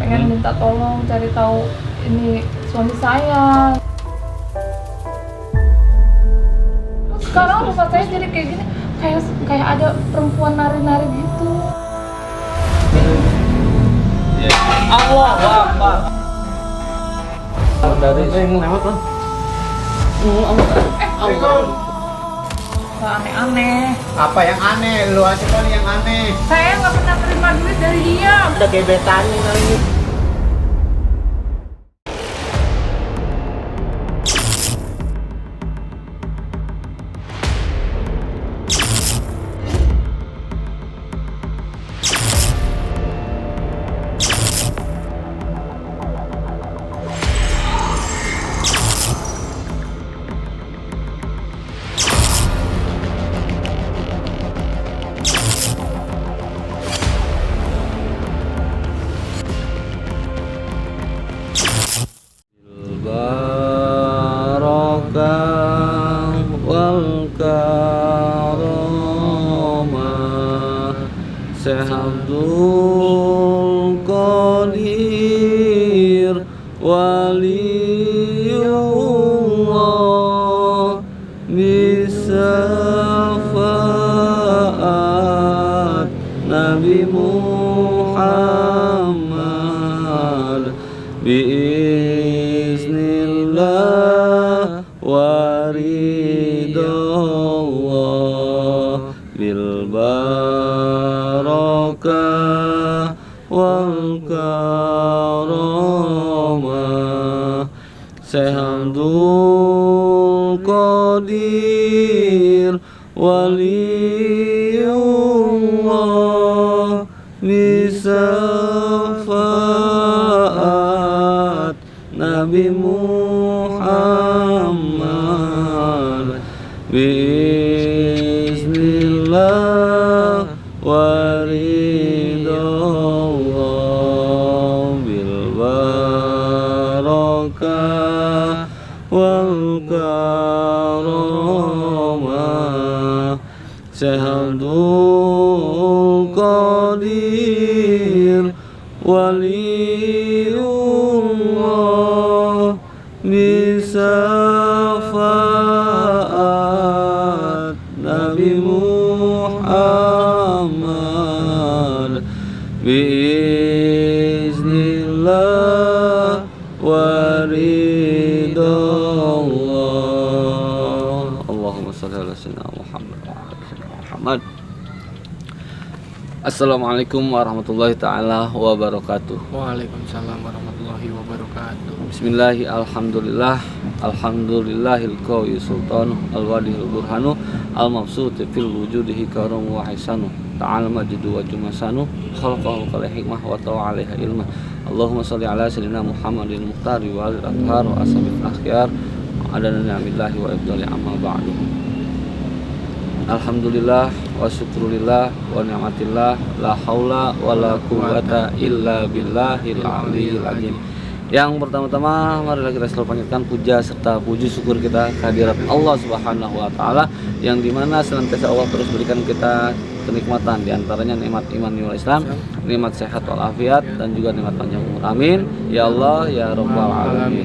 pengen minta tolong cari tahu ini suami saya. Terus sekarang rumah saya jadi kayak gini, kayak ada perempuan nari-nari gitu. Allah Akbar. Dari yang lewat lah. Nggak aneh-aneh. Apa yang aneh? Lu aja kali yang aneh. Saya nggak pernah terima duit dari dia. Ada gebetannya kali ini. Sehabdul Qadir Waliullah Bisafaat Nabi Muhammad Biiznillah Waridullah Bilbarakah wal karamah Sehabdul Qadir Waliullah Bisafaat Nabi Muhammad Biiznillah Waridullah Bilbarakah wal karamah Sehabdul Qadir Waliullah Bisafaat Nabi Muhammad Biiznillah Waridullah Allahumma shalli ala sayyidina Muhammad wa ala sayyidina Muhammad. Assalamualaikum warahmatullahi ta'ala wabarakatuh. Waalaikumsalam warahmatullahi wabarakatuh. Bismillahi alhamdulillah alhamdulillahil qawi sultanu alwadihil burhanu al-mabsuti fil wujudihi karum wa hisanu ta'ala majidu wa jumasanu khalqahu kala hikmah wa ta'ala ilmah. Allahumma salli ala sayyidina Muhammadin muhtari wa alil athar wa ashabil akhyar adana ni'amillahi wa ibdali amma ba'du. Alhamdulillah wa syukurillah wa ni'matillah la haula wa la quwwata illa billahil aliyyil azim. Yang pertama-tama marilah kita selalu panjatkan puja serta puji syukur kita kehadirat Allah Subhanahu wa taala yang dimana senantiasa Allah terus berikan kita kenikmatan, diantaranya nikmat iman wal Islam, nikmat sehat wal afiat dan juga nikmat panjang umur. Amin ya Allah ya rabbal alamin.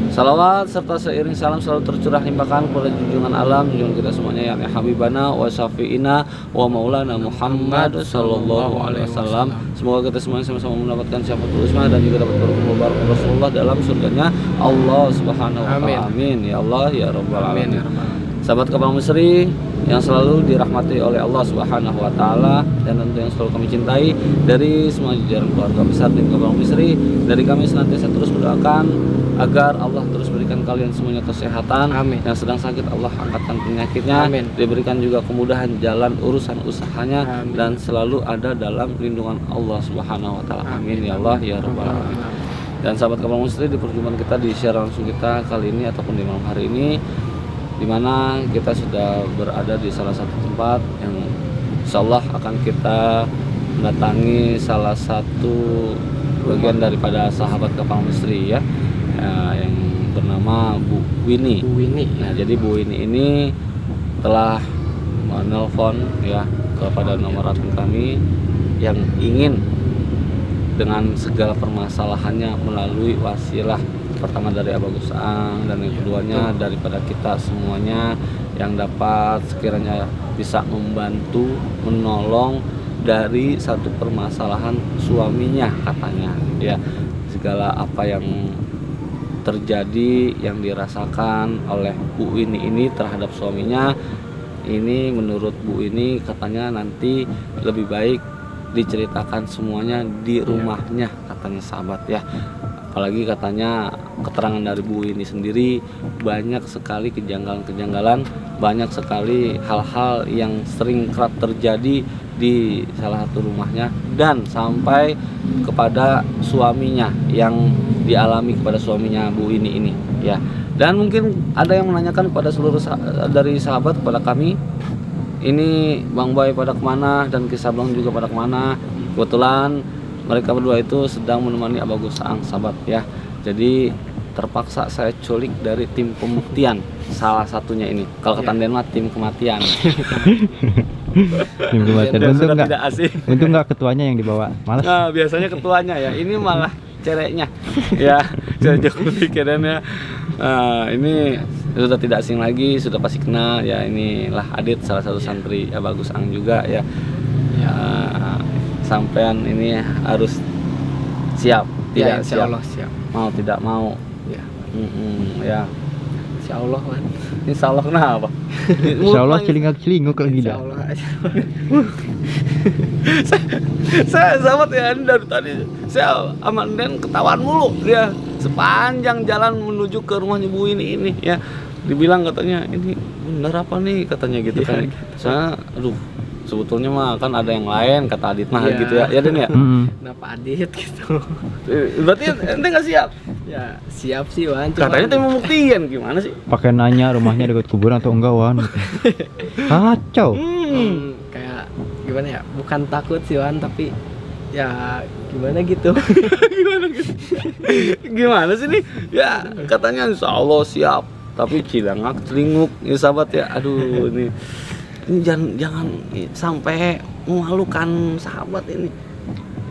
Salawat serta seiring salam selalu tercurah limpahkan kepada junjungan alam, junjungan kita semuanya yang habibana wa syafi'ina wa maulana Muhammad sallallahu alaihi wasallam. Semoga kita semuanya sama-sama mendapatkan syafaatul uzma dan juga dapat berkumpul bareng Rasulullah dalam surganya Allah Subhanahu wa taala. Amin ya Allah ya rabbal alamin. Sahabat Kapal Misri yang selalu dirahmati oleh Allah Subhanahu wa taala dan tentu yang selalu kami cintai dari semua jajaran keluarga besar tim Kapal Misri, dari kami senantiasa terus mendoakan agar Allah terus berikan kalian semuanya kesehatan. Amin. Yang sedang sakit Allah angkatkan penyakitnya. Amin. Diberikan juga kemudahan jalan urusan usahanya. Amin. Dan selalu ada dalam lindungan Allah Subhanahu wa taala. Amin ya Allah ya rabbal alamin. Dan sahabat Kapal Misri, di perjumpaan kita di siaran langsung kita kali ini ataupun di malam hari ini, di mana kita sudah berada di salah satu tempat yang insyaallah akan kita mendatangi salah satu bagian daripada sahabat Kapal Misri ya, yang bernama Bu Winnie. Nah, jadi Bu Winnie ini telah menelpon ya kepada nomor admin kami yang ingin dengan segala permasalahannya melalui wasilah pertama dari Abagus Ang dan yang keduanya daripada kita semuanya yang dapat sekiranya bisa membantu menolong dari satu permasalahan suaminya katanya ya, segala apa yang terjadi yang dirasakan oleh Bu ini terhadap suaminya ini, menurut Bu ini katanya nanti lebih baik diceritakan semuanya di rumahnya katanya sahabat ya. Apalagi katanya keterangan dari Bu ini sendiri banyak sekali kejanggalan-kejanggalan, banyak sekali hal-hal yang sering kerap terjadi di salah satu rumahnya dan sampai kepada suaminya, yang dialami kepada suaminya Bu ini ya. Dan mungkin ada yang menanyakan kepada seluruh dari sahabat kepada kami, ini Bang Boy pada kemana dan Kisah Bang juga pada kemana. Kebetulan mereka berdua itu sedang menemani Abagus Ang sahabat ya. Jadi terpaksa saya culik dari tim pembuktian salah satunya ini. Kalau kata Denmark tim kematian. Tim kematian. Untung Sudah tidak asing. Untung nggak ketuanya yang dibawa. Malas. Nah, biasanya ketuanya ya. Ini malah cereknya. Ya, saya Jokowi pikirannya. Ini sudah tidak asing lagi, sudah pasti kenal ya. Inilah Adit, salah satu santri Abagus Ang juga ya. Sampean ini harus siap, tidak Insya Allah siap. mau tidak mau Ya, ya. Insya Allah kan. Insya Allah kenapa? Insya Allah celingak-celinguk kalau Insya gila. Allah aja. Saya sahabat ya, ini dari tadi saya sama Den ketahuan mulu dia sepanjang jalan menuju ke rumahnya Bu ini ya. Dibilang katanya ini bener apa nih katanya gitu Ya, kan. gitu. Saya aduh sebetulnya mah kan ada yang lain kata Adit mah Ya. gitu ya. Ya Den ya. Kenapa Adit gitu? Berarti ente nggak siap? Ya siap sih Wan. Katanya tim pembuktian gimana sih? Pakai nanya rumahnya dekat kuburan atau enggak Wan? Kacau. Kayak gimana ya? Bukan takut sih Wan, tapi ya gimana gitu. Gimana sih nih? Ya katanya insya Allah siap. Tapi cilangak celinguk ya sahabat ya. Aduh ini jangan sampai memalukan sahabat ini.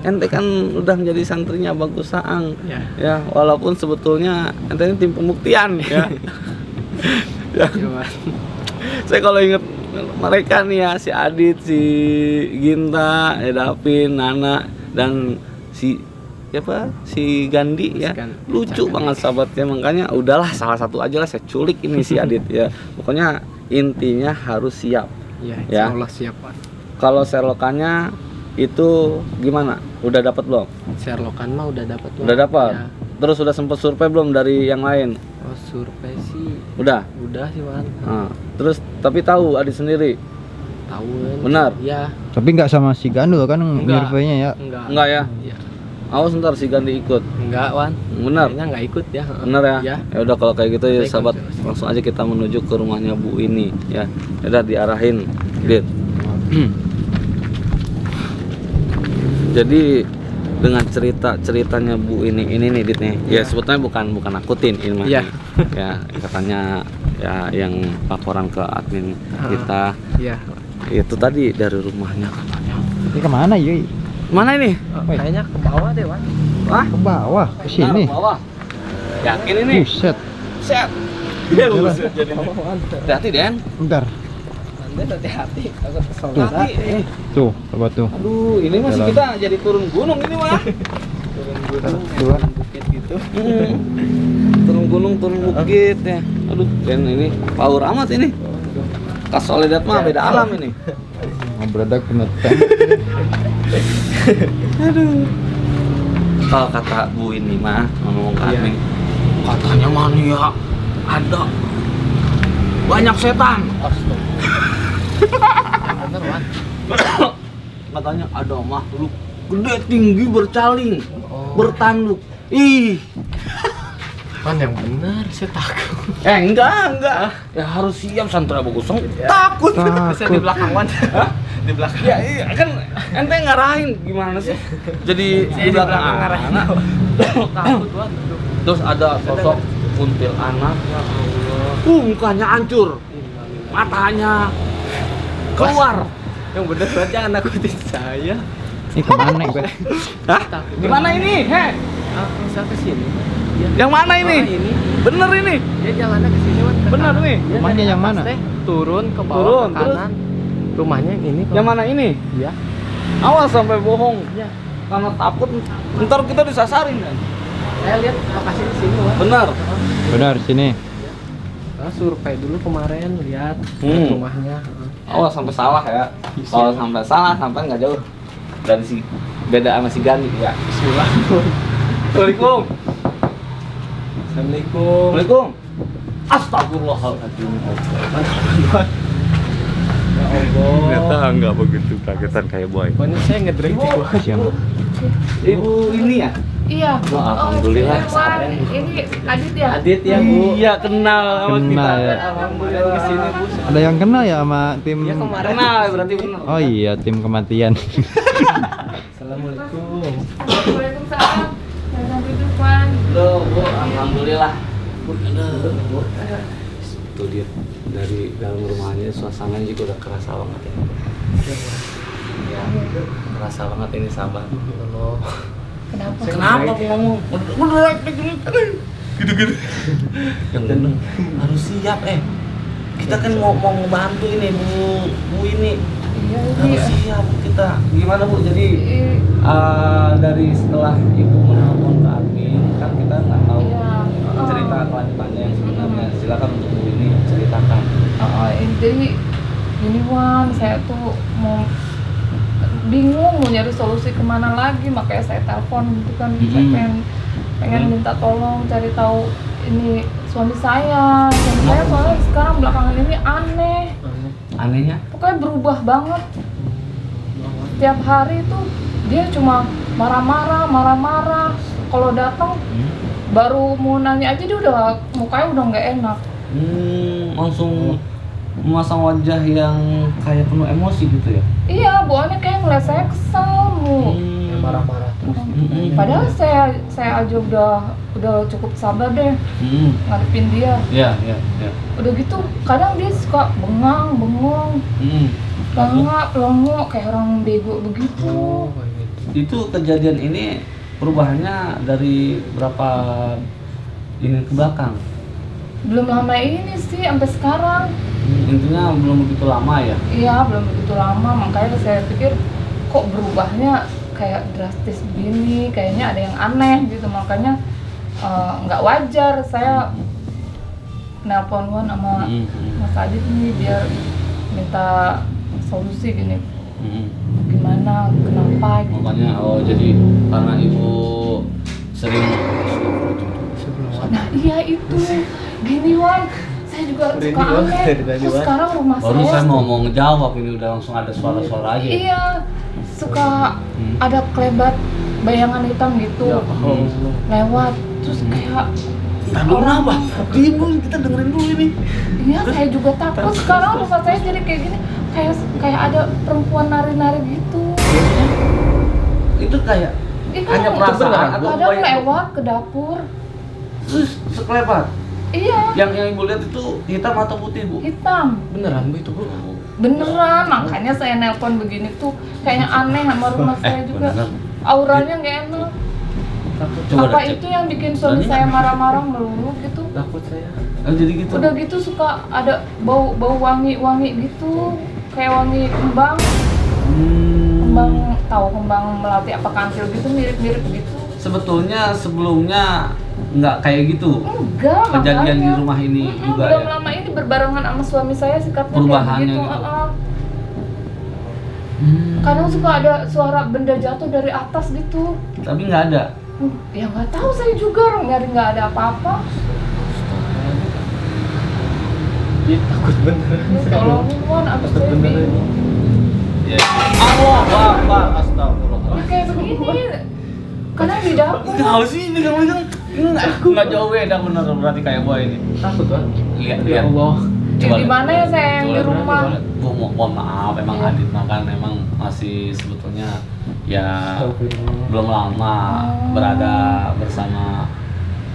Ente kan udah menjadi santrinya Abagus Ang ya, walaupun sebetulnya ente ini tim pembuktian ya. Ya. Saya kalau inget mereka nih ya, si Adit, si Ginta, Davin, Nana dan si siapa? Si Gandhi ya. Lucu banget sahabatnya, makanya udahlah salah satu aja lah saya culik ini si Adit ya. Pokoknya intinya harus siap. Ya, Ya. insya Allah siap Wan. Kalau Sherlockannya itu gimana? Udah dapat belum? Sherlockan mah udah dapat. Udah dapat. Ya. Terus udah sempet survei belum dari yang lain? Oh, survei sih Udah. udah sih Wan. Nah, terus tapi tahu Adit sendiri? Tahun. Benar? Ya. Tapi nggak sama si Gandul kan Enggak. surveinya ya. Enggak ya? Iya. Awas ntar si Gandhi ikut. Enggak Wan. Benar? Kayaknya enggak ikut ya. Benar ya? Ya. Ya udah kalau kayak gitu ya Ikut, sahabat, ikut. langsung aja kita menuju ke rumahnya Bu ini ya. Udah diarahin, Dit. Jadi dengan ceritanya Bu ini nih Dit nih. Ya sebetulnya bukan nakutin ini mah. Iya. Ya katanya ya yang laporan ke admin kita Iya. itu tadi dari rumahnya katanya. Ini kemana Yui? Mana ini? Kayaknya ke bawah deh Wan. Wah, Ke bawah, ke sini. Benar, bawah. Yakin ini? Buset. Set. Ya buset jadi. Hati-hati Den. Bentar. Anda hati-hati. Takut kesel. Hati. Tuh, coba tuh. Aduh, ini masih Jalan. kita jadi turun gunung ini mah. Turun gunung, Dua. bukit gitu. Turun gunung, turun bukit ya. Aduh, Den ini power amat ini. Kas Soledad mah beda alam ini. Ngebredak penetan. Aduh. Kalau kata Bu ini mah ngomong ke Iya. admin, katanya mania ada banyak setan. Yang bener Wan. Katanya ada makhluk gede tinggi bercaling, Oh. bertanduk. Ih, Wan yang bener, saya takut. enggak. Ya harus siap santri Abagus Ang. Takut. Saya di belakang Wan. Di belakang. Ya iya kan ente ngarahin gimana sih? Jadi Saya di belakang ngarahin. Takut Wan. Terus ada sosok kuntilanak. Ya Allah. Mukanya hancur. Matanya keluar. Yang bener Wan, jangan nakutin saya. Ini kemana gue? Hah? Gimana ini? Heh. Aku bisa ke sini. Ya. Yang mana ini? Oh, ini. Bener ini. Dia jalannya ke sini, Wan. Bener nih. Dia Rumahnya dari yang atas mana? teh, turun ke bawah Turun, ke kanan. Rumahnya yang ini. Yang mana ini? Iya. Awas sampai bohong. Iya. Karena takut ntar kita disasarin kan. Saya lihat lokasi di sini, Wan. Benar. Benar sini. Nah, survei dulu kemarin lihat rumahnya. Awas sampai salah ya. Kalau sampai salah sampai nggak jauh dari si beda sama si Gani ya. Bismillah. Assalamualaikum. Assalamualaikum. Assalamualaikum. Astagfirullahaladzim. Ya Allah. Enggak begitu kagetan kayak boy. Pokoknya saya ngedrive di bawah. Siapa? Ibu ini ya? Iya. Wah, alhamdulillah. Ini Adit ya? Adit ya, Bu. Iya, kenal sama Kenal kita. ya. Alhamdulillah kesini, Bu. Ada yang kenal ya sama tim? Iya, kemarin. Kenal berarti benar. Oh iya, tim kematian. Assalamualaikum. Waalaikumsalam. Jangan duduk, Wan. Loh, Bu, alhamdulillah. Itu dia dari dalam rumahnya suasananya juga udah kerasa banget ya. Ya, kerasa banget ini sabar. Allah. Kenapa? Kenapa aku ngomong? Udah gitu-gitu. Yang bener harus siap Kita kan mau ngebantu ini Bu ini. Iya, Harus siap kita. Gimana Bu? Jadi Iya. dari setelah Ibu menelpon ke admin kan kita nggak tahu Iya. cerita kelanjutannya yang sebenarnya. Silakan untuk Bu ini ceritakan. Jadi gini Wan, saya tuh mau bingung mau nyari solusi kemana lagi, makanya saya telepon gitu kan. Saya pengen minta tolong cari tahu ini suami saya soalnya sekarang belakangan ini aneh, Anehnya? pokoknya berubah banget. Tiap hari tuh dia cuma marah-marah. Kalau datang baru mau nanya aja dia udah mukanya udah nggak enak. Langsung memasang wajah yang kayak penuh emosi gitu ya? Iya, bawaannya kayak ngeliat saya kesel Bu. Marah-marah terus. Padahal saya aja udah cukup sabar deh ngadepin dia. Iya. Udah gitu kadang dia suka bengong, pelongo kayak orang bego begitu. Oh, gitu. Itu kejadian ini perubahannya dari berapa ini ke belakang? Belum lama ini sih sampai sekarang. Intinya belum begitu lama ya? Iya, belum begitu lama, makanya saya pikir kok berubahnya kayak drastis begini, kayaknya ada yang aneh gitu, makanya nggak wajar. Saya nelpon Wan sama Mas Adit nih biar minta solusi gini, gimana, kenapa gitu. Makanya jadi karena Ibu sering Nah iya itu, gini Wan, saya juga Udah suka ini, Wan. aneh. Dari tadi, Terus Wan. sekarang rumah baru saya saya, mau ngejawab ini udah langsung ada suara-suara aja. iya, suka ada kelebat bayangan hitam gitu Ya Allah. lewat, terus kayak Tunggu apa? Diam dulu, kita dengerin dulu ini. iya saya juga takut. Sekarang rumah saya jadi kayak gini, kayak ada perempuan nari-nari gitu. Itu kayak Iya, hanya perasaan atau kadang bayang? lewat ke dapur. Terus sekelebat. Iya, Yang Ibu lihat itu hitam atau putih, Bu? hitam. Beneran Bu itu, Bu? Beneran, makanya saya nelpon begini tuh kayaknya aneh sama rumah saya juga. beneran. Auranya nggak enak. Takut. Coba Apa dah cek. itu yang bikin suami Berani saya nggak? marah-marah melulu gitu? Takut saya. Jadi gitu. Udah gitu suka ada bau wangi gitu, kayak wangi kembang. Kembang, tahu kembang melati apa kantil gitu, mirip-mirip gitu. Sebetulnya sebelumnya nggak kayak gitu. Enggak, Kejadian di makanya. rumah ini juga belum ya? lama ini berbarengan sama suami saya sikapnya kayak Perubahannya begitu. gitu. Kadang suka ada suara benda jatuh dari atas gitu. Tapi nggak ada. Ya nggak tahu saya juga, nyari nggak ada apa-apa. Iya, takut beneran. Ya, tolong Wan, abis Takut saya beneran. bingung. Ya. Allah Akbar, astagfirullah. Ya, kayak begini, kadang di dapur. Tahu sih ini kamu kan nggak jauh beda bener berarti kayak gua ini. Takut kan? Lihat Ya Allah. Di mana ya saya yang di rumah? Bu mohon maaf, emang Iya. Adit makan emang masih sebetulnya ya Astagfirullah. belum lama berada bersama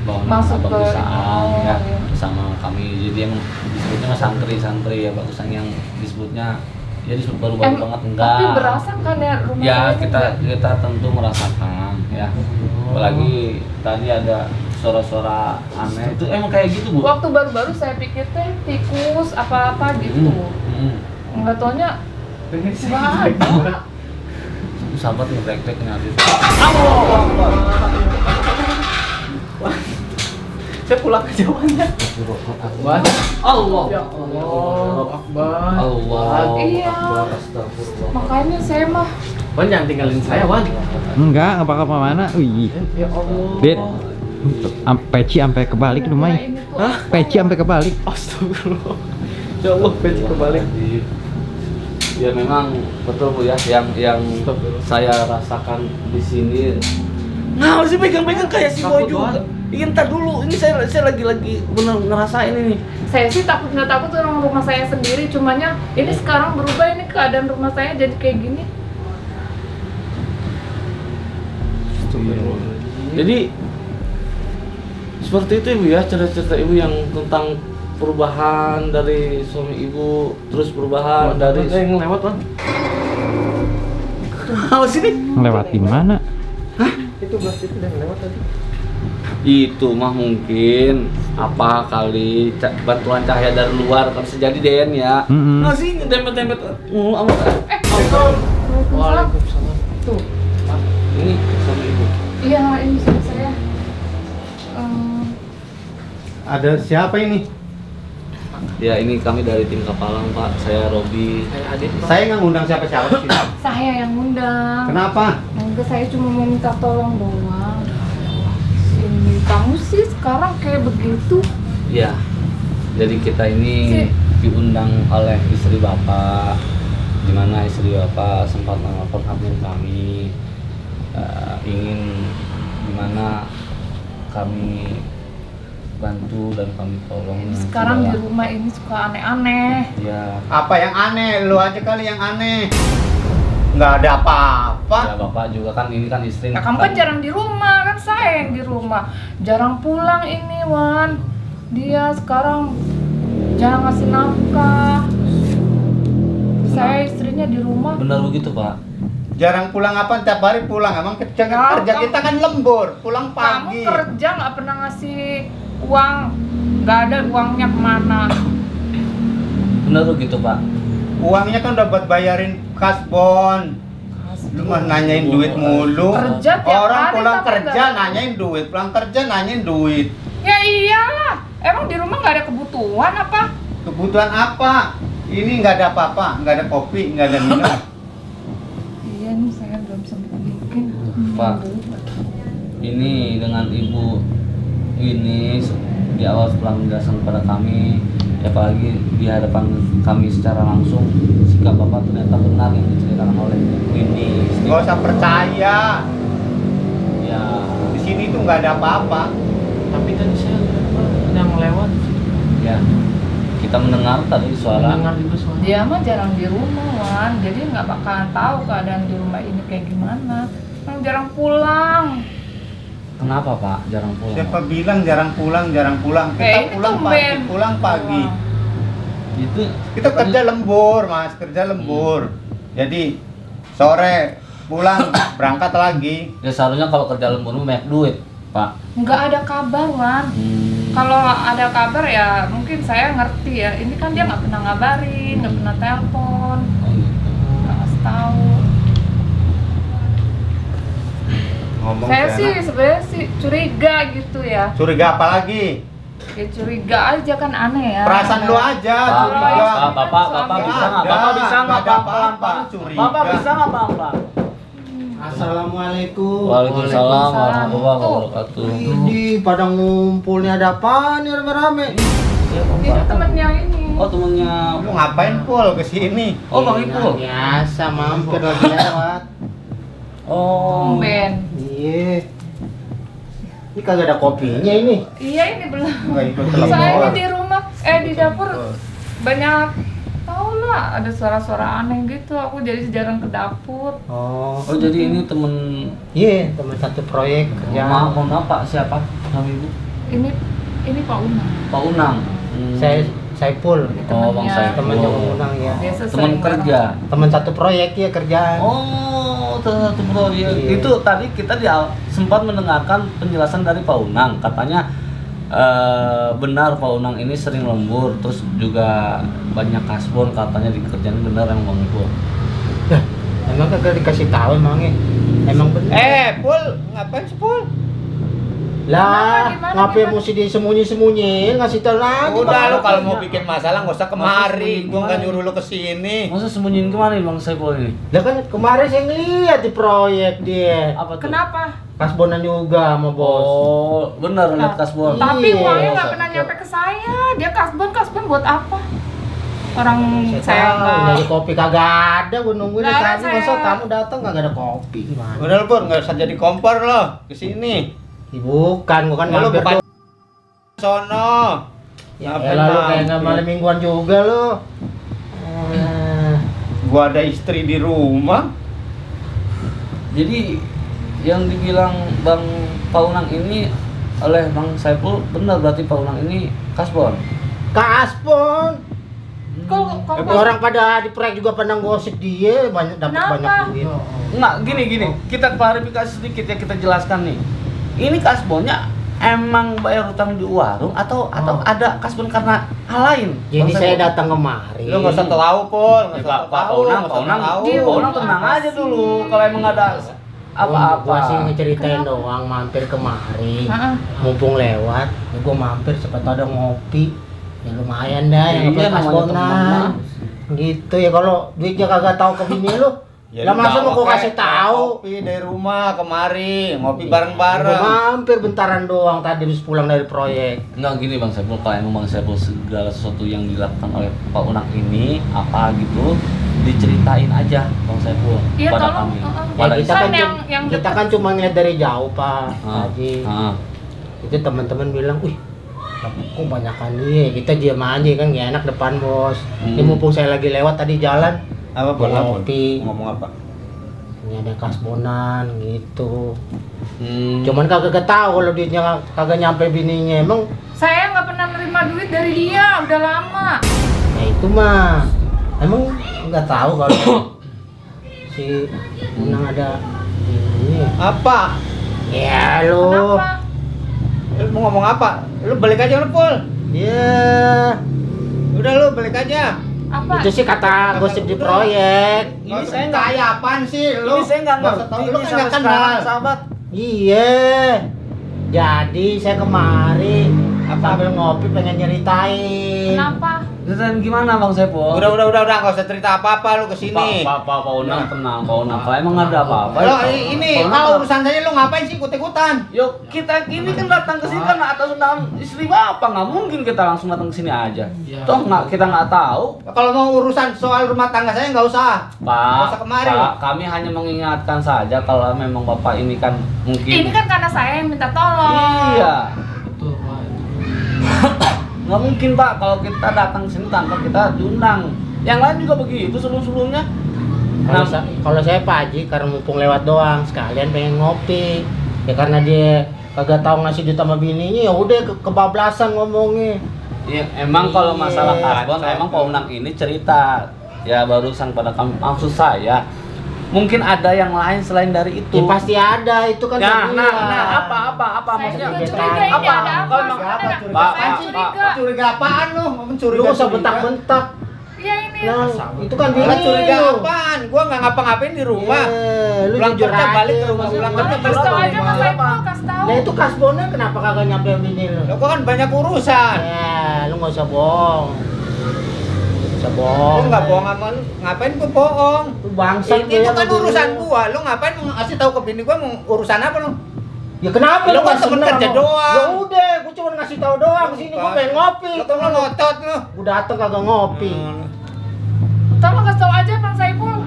Masuk Abang ke- Busaan ya iya. bersama kami. Jadi yang disebutnya mah santri ya, bagusan yang disebutnya Jadi baru-baru banget enggak. Tapi berasa kan ya rumah Ya saya kita tentu merasakan ya. Apalagi tadi ada suara-suara aneh. Itu emang kayak gitu, Bu? waktu baru-baru saya pikir teh tikus apa-apa gitu. Enggak taunya nggak ada. Sahabat ngetek-tek nyari. Saya pulang ke Jawanya. Wan. Allah. Ya Allah. Akbar. Allah. Iya. Astagfirullah. Makanya saya mah Wan jangan tinggalin saya, Wan. Enggak bakal kemana. Wih. Ya Allah. Bet. Peci sampai kebalik lumayan. ini tuh Hah? Peci sampai kebalik. Astagfirullah. Ya Allah, peci kebalik. Ya memang betul Bu ya, yang Astagfirullah. saya rasakan di sini. Nah, sih pegang-pegang kayak si Boy Takut, juga. Wan. Iya, ntar dulu. Ini saya lagi bener ngerasain ini. saya sih takut nggak takut orang rumah saya sendiri, cumanya ini sekarang berubah, ini keadaan rumah saya jadi kayak gini. Jadi seperti itu Ibu ya, cerita-cerita Ibu yang tentang perubahan dari suami Ibu, terus perubahan dari yang lewat, Wan. Awas sini. Ngelewatin mana? Itu belas itu yang lewat tadi. Itu mah mungkin apa kali bantuan cahaya dari luar kan bisa jadi Den ya. Nah sih tempet-tempet amat. Waalaikumsalam. Tuh, Ini sama Ibu. iya ini sama saya. Ada siapa ini? Ya ini kami dari tim Kapalang Pak. Saya Robi. Saya Adit, Pak. Saya nggak ngundang siapa-siapa sih. Saya yang ngundang. Kenapa? Enggak, saya cuma mau minta tolong doang. Ini kamu sih sekarang kayak begitu. Ya. Jadi kita ini diundang oleh istri Bapak. Di mana istri Bapak sempat menelpon admin kami ingin dimana kami bantu dan kami tolong. Sekarang di rumah ini suka aneh-aneh. Ya. Apa yang aneh? Lu aja kali yang aneh. Nggak ada apa-apa. Ya Bapak juga kan ini kan istri. Nah, kamu kan jarang di rumah, kan saya yang di rumah. Jarang pulang ini, Wan. Dia sekarang jarang ngasih nafkah. Saya istrinya di rumah. Benar begitu Pak. Jarang pulang apa? Tiap hari pulang. Emang kerja Ya, kerja kamu- kita kan lembur. Pulang Kamu pagi. kerja nggak pernah ngasih uang, nggak ada uangnya kemana? Benar begitu Pak. Uangnya kan udah buat bayarin kasbon. Lu mah nanyain duit mulu. Kerja tiap Orang hari pulang tapi kerja nggak- nanyain duit. Pulang kerja nanyain duit. Ya iyalah, emang di rumah nggak ada kebutuhan apa? Kebutuhan apa? Ini nggak ada apa-apa. Nggak ada kopi, nggak ada minum. Iya nih saya belum sempat bikin. Pak. Ini dengan Ibu ini di awal pelampiasan kepada kami, ya apalagi di hadapan kami secara langsung, sikap Bapak ternyata benar yang diceritakan oleh Ibu ini. Nggak usah percaya. Ya, Di sini tuh nggak ada apa-apa. Tapi tadi saya lihat, Pak, ada yang lewat. ya. Kita mendengar tadi suara. Dengar juga suara. Dia mah jarang di rumah, Wan. Jadi nggak bakalan tahu keadaan di rumah ini kayak gimana. Emang jarang pulang. Kenapa Pak? Jarang pulang. Siapa bilang jarang pulang, jarang pulang. Kita Kayak ini pulang tuh, pagi, Ben. pulang pagi. Wah. Itu Kita kerja lembur, Mas, kerja lembur. Jadi sore pulang berangkat lagi. ya seharusnya kalau kerja lembur banyak duit, Pak. Nggak ada kabar, Wan. Kalau ada kabar ya mungkin saya ngerti ya. Ini kan dia nggak pernah ngabarin, nggak pernah telepon, Oh, gitu. nggak ngasih tahu. Ngomong Saya ke sih anak. sebenarnya sih curiga gitu ya. Curiga apa lagi? Ya curiga aja kan aneh ya. Perasaan lu aja, Pak, curiga. Bapak bisa nggak? Bapak bisa nggak Nggak ada pelan-pelan, apa-apa, Pak? curiga. Bapak bisa nggak pelan-pelan? Assalamualaikum. Waalaikumsalam Waalaikumsalam. warahmatullahi wabarakatuh. Ini pada ngumpul nih, ada apa nih rame-rame? Itu temennya ini. Oh temennya. Lu ngapain pul ke sini? Oh Bang Ipul. Biasa mampir lagi lewat. Oh. Ben. Iya. Ini kagak ada kopinya ini. Iya ini belum. Nggak ikut Saya ini telepon. di rumah, di dapur banyak tau lah ada suara-suara aneh gitu. Aku jadi jarang ke dapur. Oh. Oh jadi ini temen. Iya, teman satu proyek kerja. Maaf, mohon maaf Pak, siapa nama Ibu? Ini Pak Una. Pak Unang. Saya Saipul. Oh, Bang Saipul. Temennya Bang Unang ya. Biasa Teman sering kerja. Teman satu proyek ya kerjaan. Oh, satu proyek. Iya. Itu tadi kita sempat mendengarkan penjelasan dari Pak Unang, katanya benar Pak Unang ini sering lembur, terus juga banyak kasbon katanya di kerjaan, benar yang Bang Ibu. Nah, emang kagak dikasih tahu emangnya? Emang bener. Pul, ngapain sih Pul? Lah, Gimana, ngapain gimana? mesti disembunyi-sembunyiin, ngasih tahu lagi. Udah lu Bang. kalau mau bikin masalah nggak usah kemari, Maksud gua nggak gimana? nyuruh lu kesini. Masa sembunyiin kemana nih Bang Saipul ini? Lah kan kemarin saya ngeliat di proyek dia. Apa tuh? Kenapa? Kasbonan juga sama bos. Oh, benar lihat kasbon. Tapi Iya. uangnya nggak pernah nyampe ke saya. Dia kasbon buat apa? Orang saya tahu, nggak. nyari kopi kagak ada, gua nungguin dari Lah, tadi saya- masa tamu datang kagak ada kopi gimana? Udah lu Pur, nggak usah jadi kompor lo kesini. Bukan, gua kan Lu mampir bukan tuh. sono. Ya Ngapain elah, lu kayak mampir? nggak malam mingguan juga lu. Gua ada istri di rumah. Jadi yang dibilang Bang Paunang ini oleh Bang Saipul benar, berarti Paunang ini kasbon. Kasbon. Kalau Orang pada di proyek juga pada gosip dia dapat Kenapa? banyak duit. Enggak, gini. Kita klarifikasi sedikit ya, kita jelaskan nih. Ini kasbonnya emang bayar utang di warung atau ada kasbon karena hal lain? Jadi Bang saya Saipul? datang kemari. Lu nggak usah tahu Pul, nggak Ya, usah Pak tahu. Paunang, nggak usah Paunang, tahu. Paunang tenang aja dulu. Kalau emang ada apa-apa. Gua sih ngeceritain doang, mampir kemari. Heeh. Mumpung lewat, ya gua mampir siapa tahu ada ngopi. Ya lumayan dah yang Iya, apa namanya kasbonan. Gitu ya kalau duitnya kagak tahu ke bini lu. Ya, Lah lu masa bawa mau gua kayak kasih tahu? Kopi dari rumah kemari, ngopi Gua bareng-bareng. mampir bentaran doang tadi habis pulang dari proyek. Enggak gini Bang Saipul, kalau emang Bang Saipul segala sesuatu yang dilakukan oleh Pak Unang ini apa gitu diceritain aja Bang Saipul Iya, pada tolong, kami. heeh. Ya, Pada kita Kan kan yang kita deket. kan cuma ngeliat dari jauh Pak Ah, Haji. ah. Itu teman-teman bilang, wih kok banyakan dia, kita diam aja kan gak enak depan bos. Ini mumpung saya lagi lewat tadi jalan, Apa Pul? Ngopi. Ngomong apa? ini ada kasbonan gitu. Hmm. Cuman kagak tahu kalau duitnya kagak nyampe bininya emang. Saya nggak pernah nerima duit dari dia, udah lama. Ya itu mah emang nggak tahu kalau si Unang ada ini. Apa? Ya lu. Kenapa? Lu mau ngomong apa? Lu balik aja lu Pul. Ya Udah lu balik aja. Apa? itu sih kata gosip di proyek. Ini Nggak saya usah nggak- kayak apaan sih lu? Ini saya nggak Nggak usah ngerti tahu. Lu ini kan sampai nggak sekarang kenal. sahabat. Iya. Jadi saya kemari sambil ngopi pengen nyeritain. Kenapa? Ceritain gimana Bang Saipul? Udah, nggak usah cerita apa-apa lu kesini. Pak Unang tenang, Pak Unang. Kalau emang ada apa-apa. Lo ya, ini Pak Unang kalau kan- urusan saya lu ngapain sih ikut-ikutan? Yuk, kita ini kan datang ke sini kan atas undangan istri Bapak, nggak mungkin kita langsung datang ke sini aja. Toh kita nggak tahu. Kalau mau urusan soal rumah tangga saya nggak usah. Nggak Pak, usah kemari. Pak, kami hanya mengingatkan saja kalau memang Bapak ini kan mungkin. Ini kan karena saya yang minta tolong. Iya. Nggak mungkin Pak kalau kita datang ke sini tanpa kita diundang. Yang lain juga begitu sebelum-sebelumnya. Kalau Nah, kalau saya Pak Haji karena mumpung lewat doang sekalian pengen ngopi. Ya karena dia kagak tahu ngasih duit sama bininya ya udah kebablasan ngomongnya. iya, emang kalau masalah Iya, karbon, emang Pak Unang ini cerita ya barusan pada kami. Maksud saya, mungkin ada yang lain selain dari itu. Ya pasti ada itu kan Nah, saya nah, bilang. nah, apa Saya maksudnya? juga Apa? curiga ini Apa? ada apa? Kalau emang- Sekarang Apa? ada- Pak, Saya Pak, curiga. Curiga apaan lu? Mau mencuriga? Lu usah bentak-bentak. Iya ini. Nah, itu kan bini Lah curiga lu. apaan? Gua nggak ngapa-ngapain di rumah. Lu Pulang jujur kerja aja. balik ke rumah, pulang kerja Kasih tahu aja Mas Saipul, kasih tahu. Nah itu kasbonnya kenapa kagak nyampe bini lu? Lo kan banyak urusan. Ya, lu nggak usah bohong. Nggak usah Lu bohong. nggak bohong sama lu. Ngapain gua bohong? Lu bangsat lu Itu ya kan sama bini urusan lu. gua. Lu ngapain mau ngasih tahu ke bini gua mau urusan apa lu? Ya kenapa Lu kan nggak temen seneng kerja sama- doang. Ya udah, gua cuma ngasih tahu doang. Sini gua pengen ngopi. Lu kan ngotot lu. Gua dateng kagak ngopi. Tolong kasih tahu aja Bang Saipul.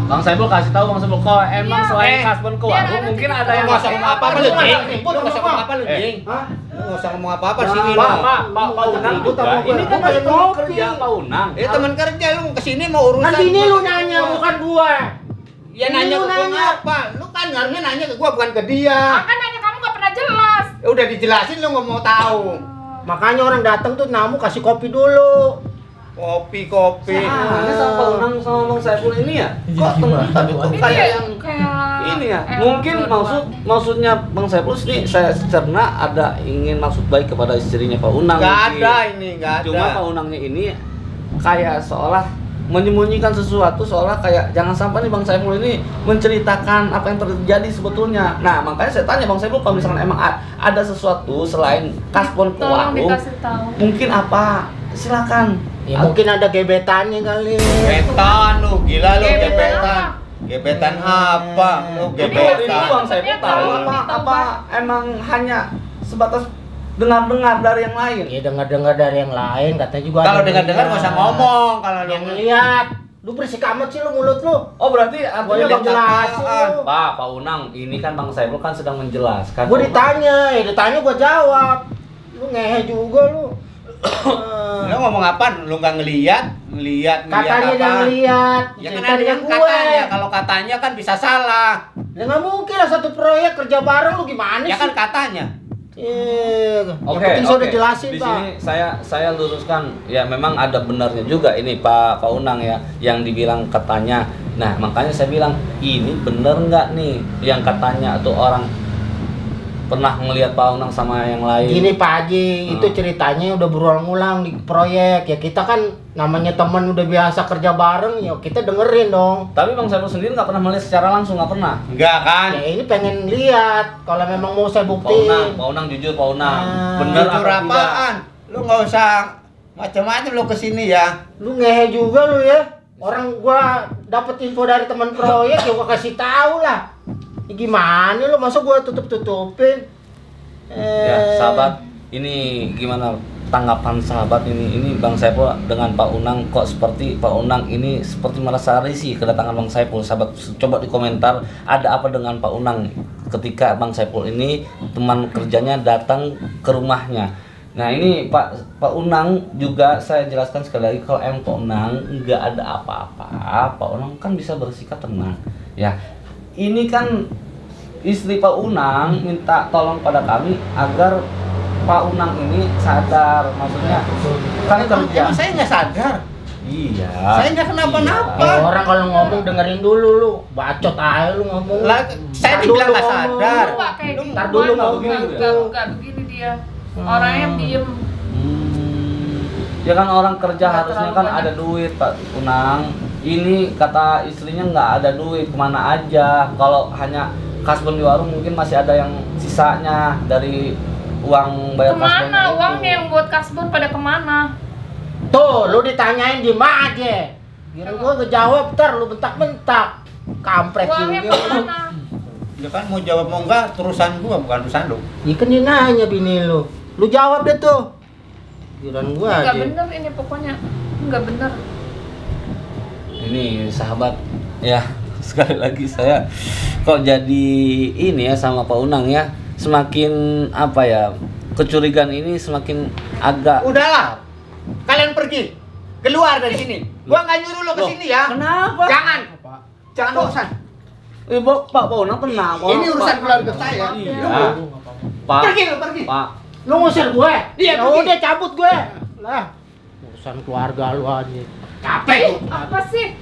Bang Saipul kasih tahu Bang Saipul kalau emang Iya. selain kasbon ke Biar warung ada mungkin titik ada yang Lu nggak usah ngomong apa-apa lu, Lu nggak Jing. usah ribut Lu nggak usah sama ngomong apa lu, Jing. Hah? Lu nggak usah ngomong apa-apa Nah, sini lu. Pak Unang Ribut juga. sama gua. Ini kan Gua masih pengen teman ngopi. kerja Pak Unang. Teman kerja lu kesini mau urusan. Kan bini lu nanya bukan gua. Ya Bini nanya lu ke gua nanya. ngapa? Lu kan harusnya nanya ke gua bukan ke dia. Makanya kamu nggak pernah jelas. Ya udah dijelasin lu nggak mau tahu. Makanya orang datang tuh namu kasih kopi dulu. Kopi. Ini sama Pak Unang sama Bang Saiful ini ya? Kok temen tapi kok Ini kayak ya, yang kayak ini ya? emang Mungkin keluarga. maksudnya Bang Saiful ini saya cerna ada ingin maksud baik kepada istrinya Pak Unang. Nggak mungkin. ada ini, nggak ada. Cuma Pak Unangnya ini kayak seolah menyembunyikan sesuatu, seolah kayak jangan sampai nih Bang Saiful ini menceritakan apa yang terjadi sebetulnya. Nah, makanya saya tanya Bang Saiful, kalau misalkan emang ada sesuatu selain kasbon ke Tolong warung, dikasih tahu. mungkin apa? Silakan. Ya mungkin ada gebetannya kali. Gebetan lu, gila lu Gebetan gebetan. Gebetan apa? Lu Jadi waktu itu gebetan. Bang Saiful tahu apa emang hanya sebatas dengar-dengar dari yang lain. Ya dengar-dengar dari yang lain, katanya juga Kalau ada dengar-dengar nggak usah ngomong, kalau lu yang ngeliat. Lu bersih amat sih lu mulut lu. Oh, berarti artinya Gua Bang jelasin lu. Pak Unang, ini kan Bang Saiful kan sedang menjelaskan. Gua ditanya, gua jawab. Lu ngehe juga lu. Lu ngomong apa? Lu nggak ngeliat Katanya apa? yang lihat. Ya kan ada yang katanya, kalau katanya kan bisa salah. Ya nggak mungkin lah satu proyek kerja bareng lu gimana Ya sih? kan katanya. Yang Oke, penting saya udah oke. jelasin, Di Pak. sini saya luruskan ya, memang ada benarnya juga ini Pak Unang ya yang dibilang katanya. Nah, makanya saya bilang ini bener nggak nih yang katanya tuh orang pernah ngelihat Pak Unang sama yang lain. Gini Pak Haji, itu ceritanya udah berulang-ulang di proyek. Ya kita kan namanya teman udah biasa kerja bareng, ya kita dengerin dong. Tapi Bang Saiful sendiri nggak pernah melihat secara langsung, nggak pernah. Enggak kan? Ya ini pengen lihat, kalau memang mau saya Pak buktiin. Unang jujur Pak Unang. Ah. Bener Jujur apa tidak? apaan? Lu nggak usah macam-macam lu kesini ya. Lu ngehe juga lu ya. Orang gua dapet info dari teman proyek, ya gua kasih tahu lah. Ya gimana lu, masa gua tutup-tutupin? Ya, sahabat, ini gimana tanggapan sahabat ini Bang Saiful dengan Pak Unang kok seperti Pak Unang ini seperti merasa risih kedatangan Bang Saiful. Sahabat coba di komentar ada apa dengan Pak Unang ketika Bang Saiful ini teman kerjanya datang ke rumahnya. Nah, ini Pak Unang juga saya jelaskan sekali lagi, kalau Pak Unang nggak ada apa-apa, Pak Unang kan bisa bersikap tenang. Ya, ini kan istri Pak Unang minta tolong pada kami agar Pak Unang ini sadar, maksudnya kan kerja. Emang saya nggak sadar. Iya. Saya nggak kenapa-napa. Ya, orang kalau ngomong dengerin dulu lu. Bacot aja lu ngomong. Lah, saya Ntar dibilang dulu nggak ngomong. sadar. Lu nggak kayak Lu gitu. ntar dulu Nggak ngomong. nggak begini dia. Orangnya diem. Ya kan orang kerja Nggak harusnya terlalu kan banyak. ada duit Pak Unang. Ini kata istrinya nggak ada duit, kemana aja? Kalau hanya kasbon di warung mungkin masih ada yang sisanya dari uang bayar kasbon. Kemana uangnya yang buat kasbon pada kemana? Tuh, lu ditanyain di aja. Kira gua ngejawab ntar lu bentak-bentak. Kampret Uangnya juga. kemana? Ya kan mau jawab mau enggak terusan gua bukan urusan lu. Ya kan dia nanya bini lu. Lu jawab deh tuh. Giliran gua Nggak aja. bener ini pokoknya. Nggak bener. Ini sahabat ya, sekali lagi saya kok jadi ini ya sama Pak Unang ya, semakin apa ya, kecurigaan ini semakin agak. Udahlah. Kalian pergi. Keluar dari sini. Gua nggak nyuruh lu ke sini ya. Kenapa? Jangan. Jangan urusan. Pak Unang tenang. Ini urusan keluarga saya. Iya. Pak. Pergi lu, pergi. Pak. Lu ngusir gue? Iya, Ya pergi. udah cabut gue. Lah, urusan keluarga lu aja. Capek. Apa sih?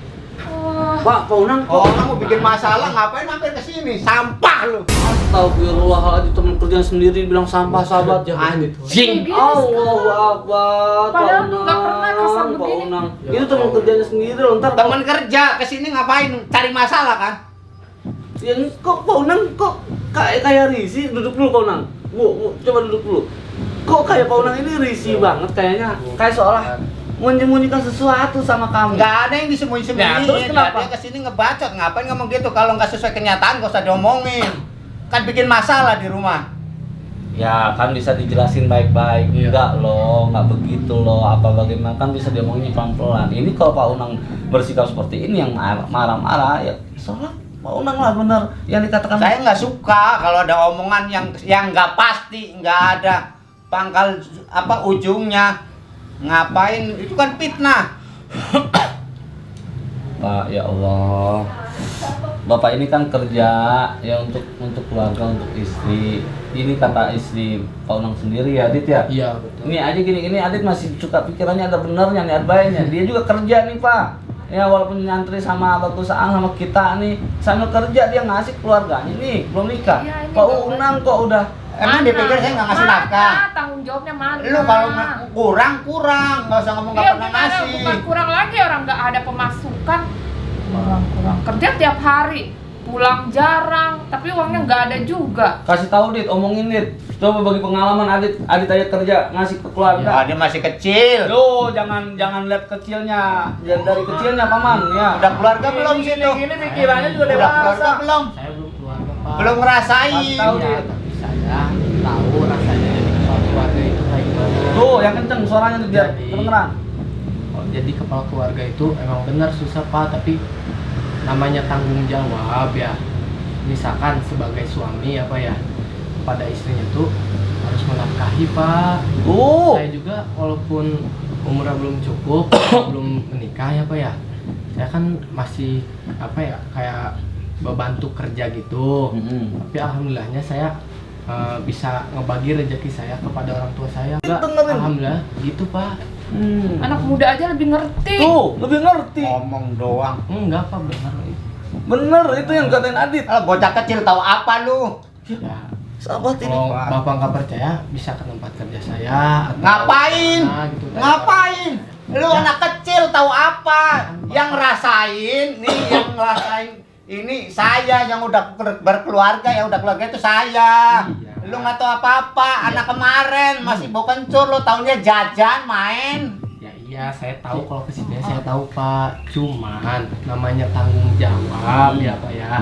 Pak Unang kok. Orang mau bikin masalah ngapain mampir ke sini? Sampah lu. Astagfirullahaladzim, teman kerjaan sendiri bilang sampah sahabat. Anjing. Kayak gini Allahu Akbar. Padahal Pak nggak pernah kasar Pak begini. Unang. Itu teman kerjanya sendiri loh, ntar Teman kerja ke sini ngapain? Cari masalah kan? ya, kok Pak Unang kok kayak risih. Duduk dulu Pak Unang. Bu, coba duduk dulu. Kok kayak Pak Unang ini risih banget kayaknya. Kayak seolah menyembunyikan sesuatu sama kamu. Nggak ada yang disembunyi-sembunyiin. Ya, terus kenapa? Dia kesini ngebacot, ngapain ngomong gitu? Kalau nggak sesuai kenyataan, nggak usah diomongin. Kan bikin masalah di rumah. Ya kan bisa dijelasin baik-baik. Enggak loh, nggak begitu loh. Apa bagaimana kan bisa diomongin pelan-pelan. Ini kalau Pak Unang bersikap seperti ini yang marah-marah ya soalnya Pak Unang lah bener yang dikatakan. Saya nggak suka kalau ada omongan yang nggak pasti, nggak ada pangkal apa ujungnya. Ngapain? Itu kan fitnah. Pak, ya Allah. Bapak ini kan kerja ya untuk keluarga, untuk istri. Ini kata istri Pak Unang sendiri ya, Adit ya. Iya betul. Ini aja gini Adit masih suka pikirannya ada benernya nih, ada baiknya. Dia juga kerja nih Pak. Ya walaupun nyantri sama Bagus Aang sama kita nih sambil kerja dia ngasih keluarganya nih belum nikah. Iya, ini Pak nggak Unang kok udah Emang dipikir saya nggak ngasih nafkah? Tanggung jawabnya mana? Lu kalau kurang, nggak usah ngomong nggak Iya, pernah gimana? ngasih. Bukan kurang lagi, orang nggak ada pemasukan. Kurang kerja tiap hari, pulang jarang, tapi uangnya nggak ada juga. kasih tahu Dit, omongin Dit. Coba bagi pengalaman Adit aja kerja ngasih ke keluarga. Ya, dia masih kecil. Yo, jangan lihat kecilnya. Jangan dari kecilnya paman ya. Udah keluarga belum situ? Gini pikirannya juga Udah keluarga dewasa. belum? Saya belum keluarga Pak. Belum ngerasain. Pas tahu. Iya, tapi saya tahu rasanya jadi kepala keluarga itu kayak gimana. Tuh, yang kenceng suaranya tuh biar Jadi- kedengeran. Oh, jadi kepala keluarga itu emang benar susah Pak, tapi namanya tanggung jawab ya. Misalkan sebagai suami apa ya pada istrinya tuh harus menafkahi Pak. Saya juga walaupun umurnya belum cukup, belum menikah ya Pak ya. Saya kan masih apa ya kayak membantu kerja gitu. Tapi alhamdulillahnya saya bisa ngebagi rezeki saya kepada orang tua saya. Enggak, Dengerin. alhamdulillah gitu Pak. Anak muda aja lebih ngerti. Tuh, lebih ngerti. Ngomong doang. Enggak Pak, benar. Bener itu yang katain Adit. Kalau bocah kecil tahu apa lu? Ya, Sahabat ini. kalau Bapak nggak percaya bisa ke tempat kerja saya atau Ngapain? Nah, gitu, Ngapain? Lu anak kecil tahu apa? Yang ngerasain ini saya yang udah berkeluarga, yang udah keluarga itu saya. Iya. Lu nggak tahu apa-apa. Anak kemarin masih bau kencur, lu taunya jajan main. Ya iya, saya tahu kalau kesini saya tahu Pak. Cuman namanya tanggung jawab ya Pak ya.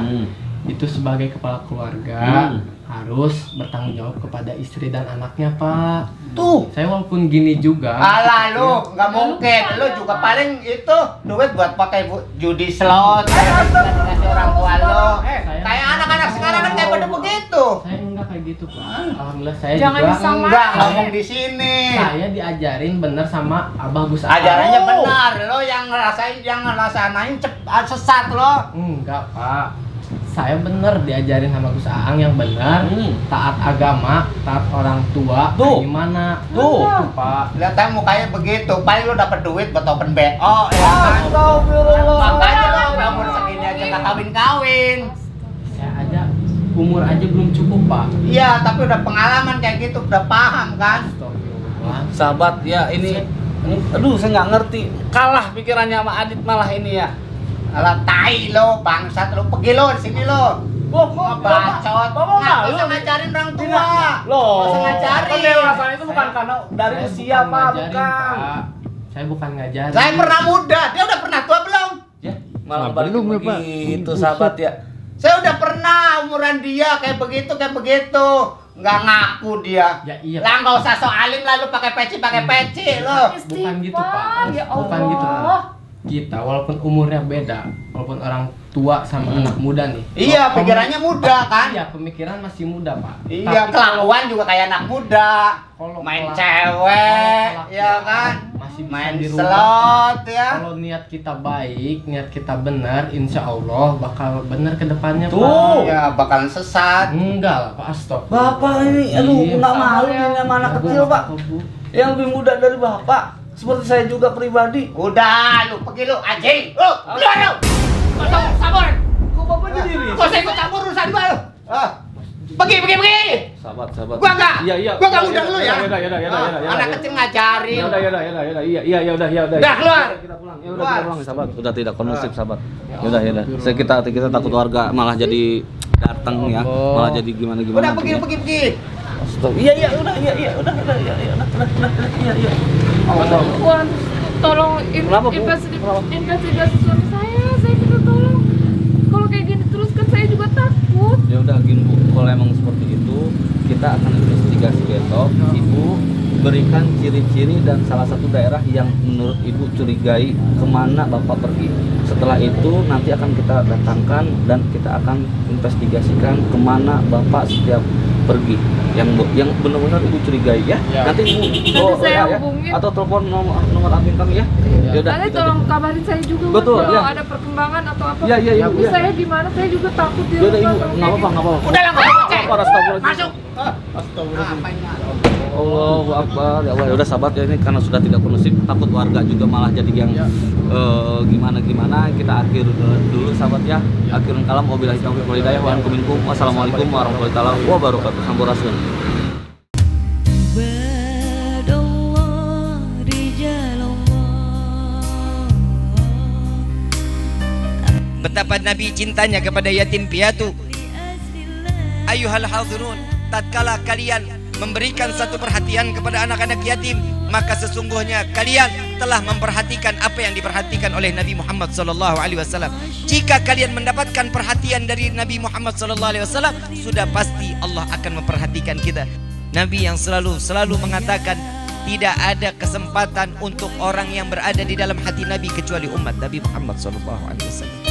Itu sebagai kepala keluarga harus bertanggung jawab kepada istri dan anaknya Pak. Tuh. Saya walaupun gini juga. Alah lu, nggak mungkin. Lu juga paling itu duit buat pakai judi slot. Kasih orang tua lu. Kayak anak-anak sekarang kan kayak pada begitu. Saya enggak kayak gitu Pak. Alhamdulillah saya Jangan juga disamain. Enggak ngomong di sini. saya diajarin bener sama Abah Gus Aang. Ajarannya benar. Lo yang ngerasain sesat lo. Enggak Pak, saya bener diajarin sama Gus Aang yang benar, taat agama, taat orang tua, Tuh. kayak gimana. Tuh. Itu Pak. Lihat aja mukanya begitu. Paling lo dapet duit buat open BO ya kan. Astagfirullah. Makanya lo udah umur segini aja nggak kawin-kawin. Saya aja umur aja belum cukup Pak. Iya, tapi udah pengalaman kayak gitu, udah paham kan. Astagfirullah. Sahabat ya ini aduh saya nggak ngerti. Kalah pikirannya sama Adit malah ini ya. Alah tai lo, bangsat lo, pergi lo di sini lo. Bacot. Bapak Nggak malu usah nih. ngajarin orang tua. Loh, Nggak usah ngajarin. pendewasaan itu bukan karena dari Saya usia bukan Pak, ngajarin, bukan. Pak. Saya bukan ngajarin. Saya pernah muda, dia udah pernah tua belum? Ya, malah Nah, balik belum ya, Pak. begitu Buset. sahabat ya. Saya udah pernah umuran dia kayak begitu. Nggak ngaku dia. Ya iya. Lah nggak usah so alim lah lu pakai peci lo. Bukan gitu, Pak. Ya Bukan Allah. gitu, Pak. Kita walaupun umurnya beda, walaupun orang tua sama anak muda nih. Iya, Kalau pikirannya muda kan. Iya, pemikiran masih muda, Pak. Iya, Tapi kelakuan juga kayak anak muda. kalau Main kelak- cewek, kalau ya kelakuan kan? Masih bisa Main dirubah, slot Pak. ya. Kalau niat kita baik, niat kita benar, insya Allah bakal benar ke depannya, Tuh. Pak. Ya bakalan sesat. Enggak lah, Pak. Astagfirullah. Bapak ini aduh Iya, nggak malu ya. ini sama anak Ya, kecil Bu, Pak. Bu. Yang lebih muda dari Bapak. Seperti saya juga pribadi. Udah, lu pergi lu anjing. Lu, keluar lu. Kau sabur. Kok Bapak jadi Kau saya ikut campur urusan gua lu. Pergi. Sahabat. Gua enggak. Iya. Gua enggak ngundang lu ya. Ya Anak kecil ngajarin. udah. Iya udah. Udah, keluar. Kita pulang. Ya udah Keluar. kita pulang sahabat. Udah tidak kondusif sahabat. Ya udah. Kita takut warga malah jadi datang ya. Malah jadi gimana. Udah pergi. Iya udah. Tuhan, tolong Kenapa, Bu? investigasi suami saya minta tolong. Kalau kayak gini terus kan saya juga takut. Ya udah gini Bu, kalau emang seperti itu kita akan investigasi besok ibu berikan ciri-ciri dan salah satu daerah yang menurut ibu curigai kemana bapak pergi. Setelah itu nanti akan kita datangkan dan kita akan investigasikan kemana bapak setiap pergi yang benar-benar ibu curigai ya. Nanti ibu saya ya, hubungin. atau telepon nomor admin kami ya. Yaudah, Nanti gitu tolong aja. kabarin saya juga Betul, kalau ya. ada perkembangan atau apa. Iya, ibu, Ibu ya. saya di mana? Saya juga takut di Yaudah rumah ibu, kalau nggak kayak apa-apa, nggak apa-apa. Udah lah, nggak apa-apa. Apa, astagfirullahaladzim. Masuk. Astagfirullah. Allahu Akbar. Ya Allah, ya udah sahabat ya, ini karena sudah tidak kondusif, takut warga juga malah jadi yang gimana-gimana. Kita akhir dulu sahabat ya. Akhirul kalam, wabillahi taufiq wal hidayah, wa antum minkum. Wassalamualaikum warahmatullahi wabarakatuh. Sampurasun. Betapa Nabi cintanya kepada yatim piatu. Ayuhal hadirun, tatkala kalian memberikan satu perhatian kepada anak-anak yatim, maka sesungguhnya kalian telah memperhatikan apa yang diperhatikan oleh Nabi Muhammad SAW. Jika kalian mendapatkan perhatian dari Nabi Muhammad SAW, sudah pasti Allah akan memperhatikan kita. Nabi yang selalu mengatakan, tidak ada kesempatan untuk orang yang berada di dalam hati Nabi kecuali umat Nabi Muhammad SAW.